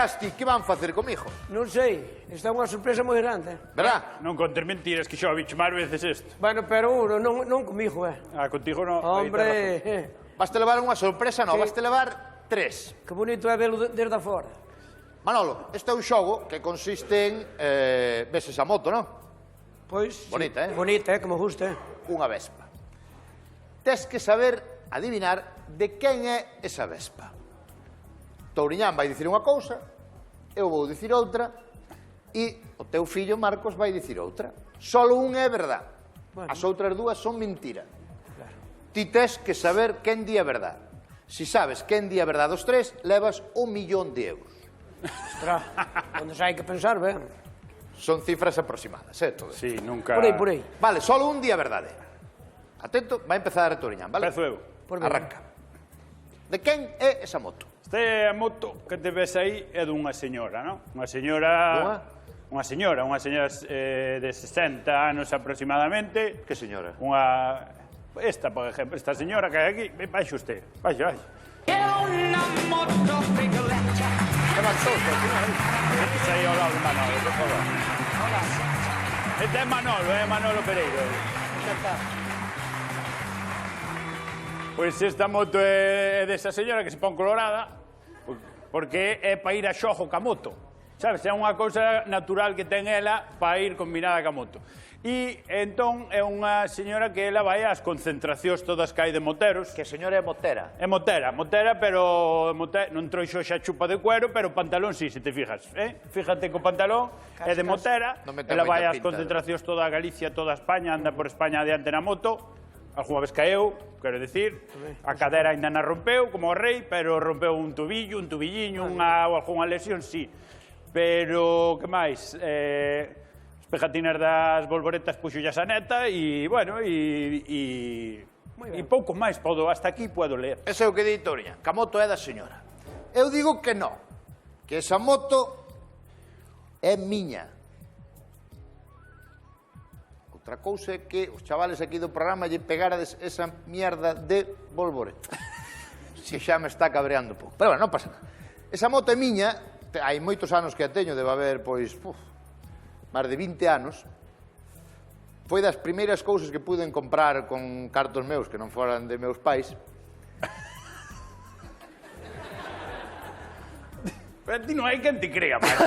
Asti, que van facer comigo? Non sei, esta é unha sorpresa moi grande. Verá? Non contes mentiras, que xa o bicho máis veces isto. Bueno, pero non comigo, Contigo non. Hombre, Vaste levar unha sorpresa, non, Sí. vaste levar 3. que bonito é velo desde afora. Manolo, este é un xogo que consiste en... ves esa moto, non? Pois, Bonita, sí, bonita, que me gusta. Unha vespa. Tes que saber adivinar de quen é esa vespa. Touriñán vai dicir unha cousa, eu vou dicir outra, e o teu fillo Marcos vai dicir outra. Solo un é verdad. Bueno. As outras dúas son mentira. Ti tes que saber quen di a verdad. Si sabes quen di a verdad dos tres, levas 1.000.000 de euros. Ostras, onde hai que pensar, ben. Son cifras aproximadas, todo. Sí, nunca... Por aí. Vale, solo un di a verdade. Atento, vai empezar a Touriñán, vale? Pezo eu. Por ben. Arranca. De quen é esa moto? Esta moto que te ves aí é dunha señora, non? Unha señora de 60 anos aproximadamente. Que señora? Esta, por exemplo, esta señora que hai aquí, baixe usted, baixe. Que marchou, Este aí ao lado de Manolo, por favor. Este é Manolo Pereiro. Pois esta moto é desa señora que se pon colorada porque é para ir a xogo ca moto. Sabes, é unha cousa natural que ten ela para ir combinada ca moto. E entón é unha señora que ela vai ás concentracións todas que hai de moteros. Que señora é motera. É motera, pero non trouxo xa chupa de cuero, pero o pantalón sí, se te fijas. Fíjate que o pantalón é de motera, ela vai ás concentracións toda a Galicia, toda a España, anda por España adiante na moto, algunha vez caeu, quero dicir, a cadera ainda na rompeu, como o rei, pero rompeu un tobillo, un tobilliño, algunha lesión, sí. Pero, que máis? As pegatinas das bolboretas puxo ya a neta e, bueno, e pouco máis, hasta aquí podo ler. Ese é o que di Touriñán, que a moto é da señora. Eu digo que non, que esa moto é miña. Outra cousa é que os chavales aquí do programa lle pegarades esa mierda de bolboreta. Se xa me está cabreando pouco. Pero bueno, non pasa nada. Esa moto é miña, hai moitos anos que a teño, debe haber, pois, máis de 20 anos. Foi das primeiras cousas que puden comprar con cartos meus, que non foran de meus pais. Pero ti non hai quen te crea, máis.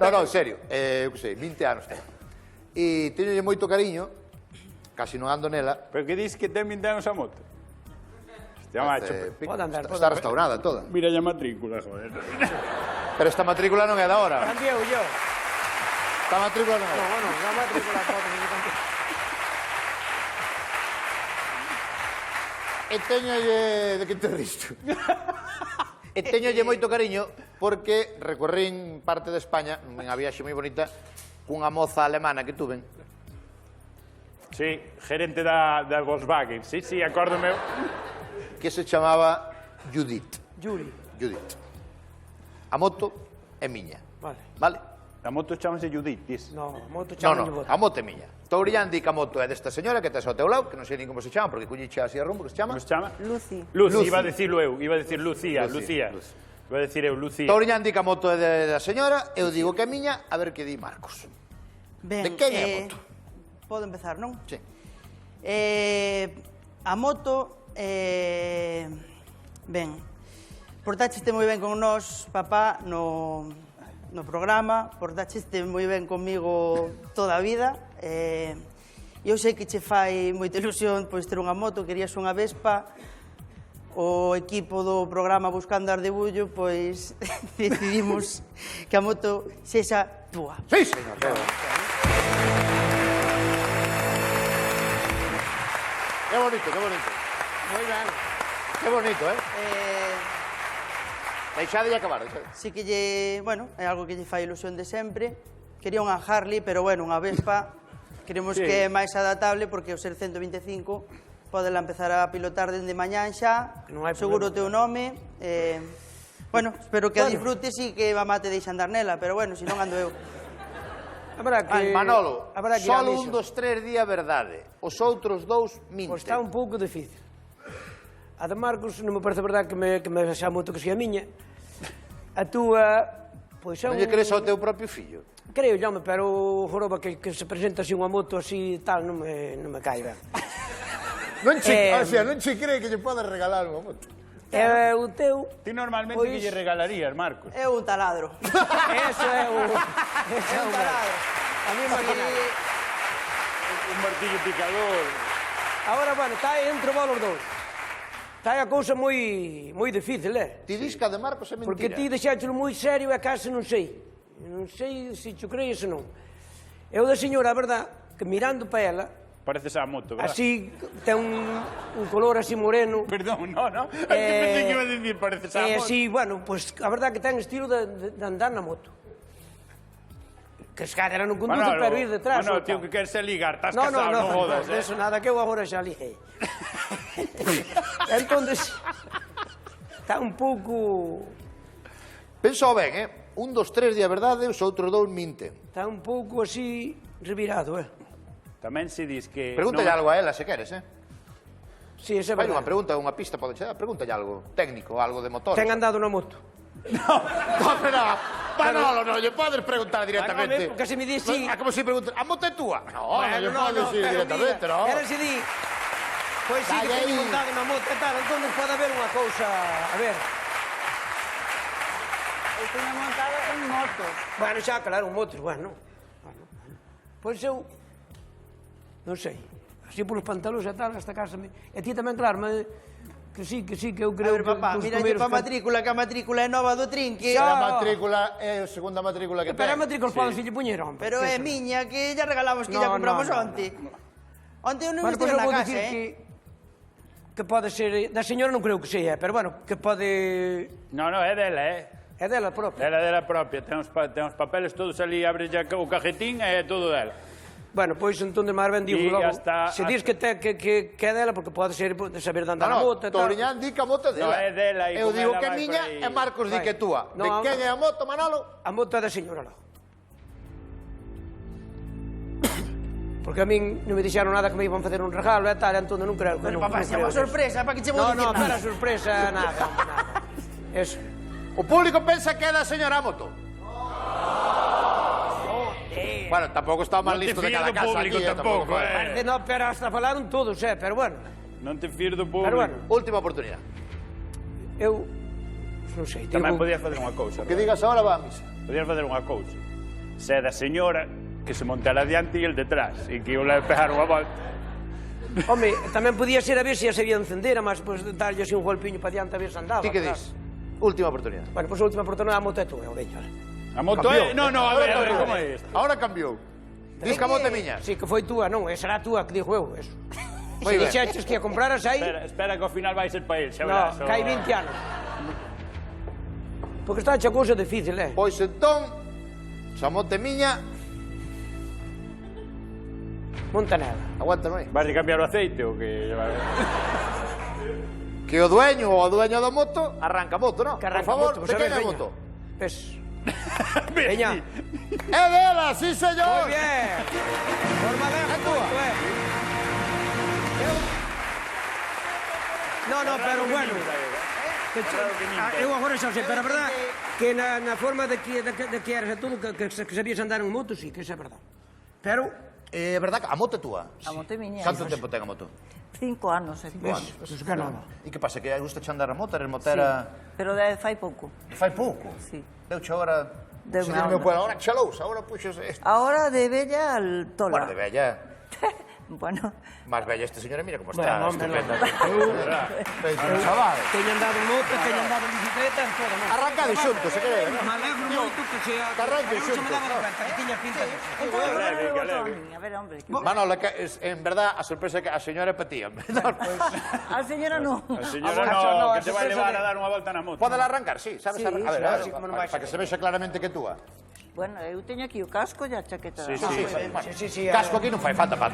Non, en serio, eu que sei, 20 anos ten. E teñolle moito cariño, casi non ando nela. Pero que dis que ten 20 anos a moto? Hostia, macho. Pode andar, Está restaurada toda. Mira a matrícula, joder. Pero esta matrícula non é da hora. Cambiou yo. Esta matrícula non é da hora. Bueno, la matrícula foto. E teñolle... De que te risto? E teñolle moito cariño porque recorrín parte de España, unha viaxe moi bonita, cunha moza alemana que tuven. Sí, gerente da Volkswagen. Sí, acórdome. Que se chamaba Judith. Judith. A moto é miña. Vale. A moto chamase Judith, dis. No, a moto Non, chama non, a moto é miña. Touriñán di que a moto é desta señora que tes ao teu lado, que non sei nin como se chama, porque cuñiche así a rumbo, que se chama. Como se chama? Lucy. Lucy, iba a decirlo eu, iba a decir Lucía. Iba a decir eu, Lucía. Touriñán di que a moto é da señora, eu digo que é miña, a ver que di Marcos. Ben, De quen é a moto? Podo empezar, non? Sí. A moto, ben, portácheste moi ben con nós, papá, no programa, portácheste moi ben comigo toda a vida. Eu sei que che fai moita ilusión pois ter unha moto, querías unha Vespa. O equipo do programa Buscando Ardebullo, pois decidimos que a moto sexa túa. Sí, señor. Que bonito, que bonito. Moi ben. Que bonito, Deixade de acabar, deixade. Sí que bueno, é algo que lle fai ilusión de sempre. Quería unha Harley, pero bueno, unha Vespa queremos que é máis adaptable porque o ser 125 podela empezar a pilotar dende mañán xa, seguro o teu nome. Bueno, espero que a disfrutes e que mamá te deixe andar nela, pero bueno, se non ando eu. Manolo, solo un dos tres di a verdade, os outros dous minten. Pois está un pouco difícil. A de Marcos non me parece verdade que me xa moto que sea miña. A túa, pois é Non lle crees ao teu propio fillo? Creo, home, pero o joroba que se presenta así unha moto así tal non me cae ben. Non che, o sea, non che cree que lle podes regalar unha moto? O teu... Ti normalmente Pois- que lle regalarías, Marcos? É un taladro. Eso é o... É un taladro. A mí imaginaba. Un martillo picador. Agora, bueno, está aí entre vos os dous. Está aí a cousa moi difícil, Ti dis que a de Marcos é mentira. Porque ti deixáchelo moi serio e case non sei. Non sei se te crees ou non. Eu da señora, a verdad, que mirando para ela, Pareces a moto, verdad? así, ten un color así moreno. Perdón, no. Es que pensé que iba a decir pareces a E moto. así, bueno, pues a verdad que ten estilo de andar na moto. Que se cara non conduce, Manolo, pero ir detrás. Manolo, ou tío, tal. que queres ligar, estás No, casado, no jodas, de eso nada, que eu agora xa liguei. Entonces, está un pouco... Pensou ben, 1, 2, 3 di a verdade, os outros 2 minten. Está un pouco así revirado, Tamén se dis que... Pregúntalle algo a ela, se queres, Sí, esa é Vai unha verdade. pregunta, unha pista, pode ser. Pregúntalle algo técnico, algo de motor. Ten andado na moto. No, pero Manolo, non lle podes preguntar directamente. Porque se me di sí. Como se pregunta, a moto é túa? No, non lle podes decir pero directamente, mira, no. Era se di... Pois sí, que Dalle teño aí. montado na moto e tal, entón pode haber unha cousa... A ver... Eu teño montado en motos. Bueno, xa, claro, motos, bueno. Pois eu... Non sei. Así polos pantalóns e tal, hasta casa me... E ti tamén, claro, que sí, que eu A creo ver, papá, que... miralle pa matrícula, que a matrícula é nova do trinque. A matrícula é a segunda matrícula que ten. Pero a matrícula poden se lle poñer, hombre. Pero é miña, que ya regalamos, que No, ya compramos no, no, onte. Onte eu non Bueno, estive pois eu na vou casa, dicir que pode ser... Da señora non creo que sea, pero bueno, que pode... No, é dela, É dela propia. Ela é dela propia, ten os papeles todos ali, abre ya o cajetín e é todo dela. Bueno, pois entón de máis ben digo E logo, hasta- se dis que é dela, porque pode ser de saber de andar na moto e tal. Tobriñán di que a moto é dela. No, é dela, e Eu con digo ela que é vai miña por aí. e Marcos di Vai. que é túa. No, De quen é a moto, Manolo? A moto é da señora logo. Porque a min non me dixeron nada que me iban facer un regalo e tal, entón non creo que Pero non. papá, non se é creo unha niso. sorpresa, para que che vou No, dicir para nada. sorpresa, nada. Eso. O público pensa que é da señora a moto. Bueno, tampouco está mal Non te listo de fías cada do casa público aquí, tampouco, fai. Parece, no, pero hasta falaron todos, pero bueno. Non te fíes do público. Pero bueno, Última oportunidade. eu non sei, Tamén digo, podías facer unha cousa. O que digas ahora va a misa. Podías facer unha cousa. Se é da señora, que se monte ala diante e el detrás, e que eu le pegar unha volta. home, tamén podía ser a ver se a sabía encender, mas pois darlle así un golpiño para diante a ver se andaba. Ti que claro. dis? Última oportunidade. Bueno, pois a última oportunidade a moto é túa, veña. A moto é... No, a ver, como é isto? Ahora cambiou. Dis que a moto é miña. Sí, que foi túa, non, será túa, que digo eu, eso. Moi Se ben. dixeches que a compraras aí, Espera que ao final vai ser para el, xa no, verás. que hai 20 anos. Porque está hecha cousa difícil, Pois entón, se a moto é miña, Monta nela. aguántame aí. Vas a cambiar o aceite ou que... Que o dueño ou a dueña da moto arranca a moto, non? Que arranca Por favor, a moto, de pues, a quen ver, é a veña. moto? Ves. Veña. É dela, sí señor. Moi bien. Forma ben, moito, No, pero bueno. Eu agora xa sei, pero a verdad que na forma de que eres e todo, que sabías andar en moto, sí, que isso é verdad. Pero, É verdad que a moto é túa. A moto é miña. Canto tempo ten a moto? 5 anos. ves, pues que nada. E que pasa, que gusta che andar a moto? Eres motera... Pero fai pouco. Fai pouco? Sí. Deuche agora... Deume Se dirme, ahora. pues, agora chalousa, agora puxos... Ahora de bella al tola. Bueno, de bella. Bueno, Máis bella este señor, mira como Bueno, está, hombre, estupenda. no. Pero, chaval. Teño andado en moto, teño andado en bicicleta, en todo, non? Arrancade xuntos, se queres, non? Me alegro moito que sea... Que arranquen non se me xuntos, daba no. cuenta, que tiña pinta de... a ver, hombre. Manolo, en verdad, a sorpresa é que a señora é para ti, hombre. A señora no. A señora no, que te vai sorpresa levar de- a dar unha volta na moto. Podela arrancar, sí, sabes? Sí, A ver, sí, como non vai para que se ser. vexa claramente que é túa. Bueno, eu teño aquí o casco e a chaqueta. Sí, da sí. moto. Sí, Casco aquí non fai falta para andar